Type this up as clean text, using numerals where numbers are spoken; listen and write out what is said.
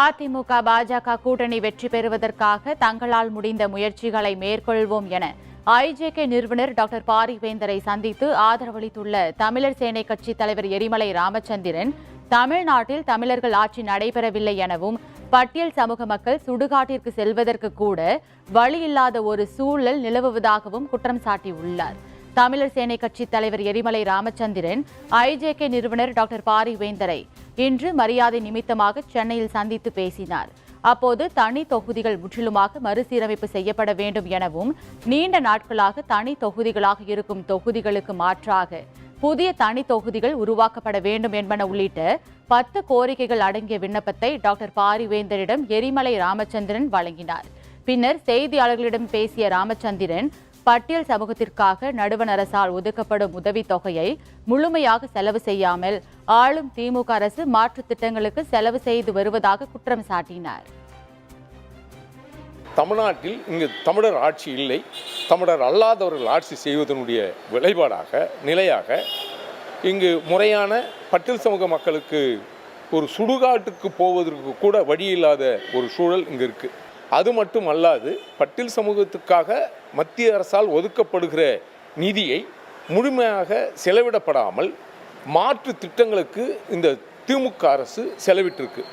அதிமுக பாஜக கூட்டணி வெற்றி பெறுவதற்காக தங்களால் முடிந்த முயற்சிகளை மேற்கொள்வோம் என ஐஜேகே நிறுவனர் டாக்டர் பாரிவேந்தரை சந்தித்து ஆதரவளித்துள்ள தமிழர் சேனை கட்சி தலைவர் எரிமலை ராமச்சந்திரன், தமிழ்நாட்டில் தமிழர்கள் ஆட்சி நடைபெறவில்லை எனவும் பட்டியல் சமூக மக்கள் சுடுகாட்டிற்கு செல்வதற்கு கூட வழி இல்லாத ஒரு சூழல் நிலவுவதாகவும் குற்றம் சாட்டியுள்ளார். தமிழர் சேனை கட்சி தலைவர் எரிமலை ராமச்சந்திரன் ஐஜேகே நிறுவனர் டாக்டர் பாரிவேந்தரை இன்று மரியாதை நிமித்தமாக சென்னையில் சந்தித்து பேசினார். அப்போது தனி தொகுதிகள் முற்றிலுமாக மறுசீரமைப்பு செய்யப்பட வேண்டும் எனவும், நீண்ட நாட்களாக தனி தொகுதிகளாக இருக்கும் தொகுதிகளுக்கு மாற்றாக புதிய தனி தொகுதிகள் உருவாக்கப்பட வேண்டும் என்பன உள்ளிட்ட 10 கோரிக்கைகள் அடங்கிய விண்ணப்பத்தை டாக்டர் பாரிவேந்தரிடம் எரிமலை ராமச்சந்திரன் வழங்கினார். பின்னர் செய்தியாளர்களிடம் பேசிய ராமச்சந்திரன், பட்டியல் சமூகத்திற்காக நடுவண் அரசால் ஒதுக்கப்படும் உதவித் தொகையை முழுமையாக செலவு செய்யாமல் ஆளும் திமுக அரசு மாற்றுத் திட்டங்களுக்கு செலவு செய்து வருவதாக குற்றம் சாட்டினார். தமிழ்நாட்டில் இங்கு தமிழர் ஆட்சி இல்லை, தமிழர் அல்லாதவர்கள் ஆட்சி செய்வதனுடைய விளைபாடாக நிலையாக இங்கு முறையான பட்டியல் சமூக மக்களுக்கு ஒரு சுடுகாட்டுக்கு போவதற்கு கூட வழி இல்லாத ஒரு சூழல் இங்கு இருக்குது. அது மட்டும் அல்லாது பட்டியல் சமூகத்துக்காக மத்திய அரசால் ஒதுக்கப்படுகிற நிதியை முழுமையாக செலவிடப்படாமல் மாற்று திட்டங்களுக்கு இந்த திமுக அரசு செலவிட்டிருக்கு.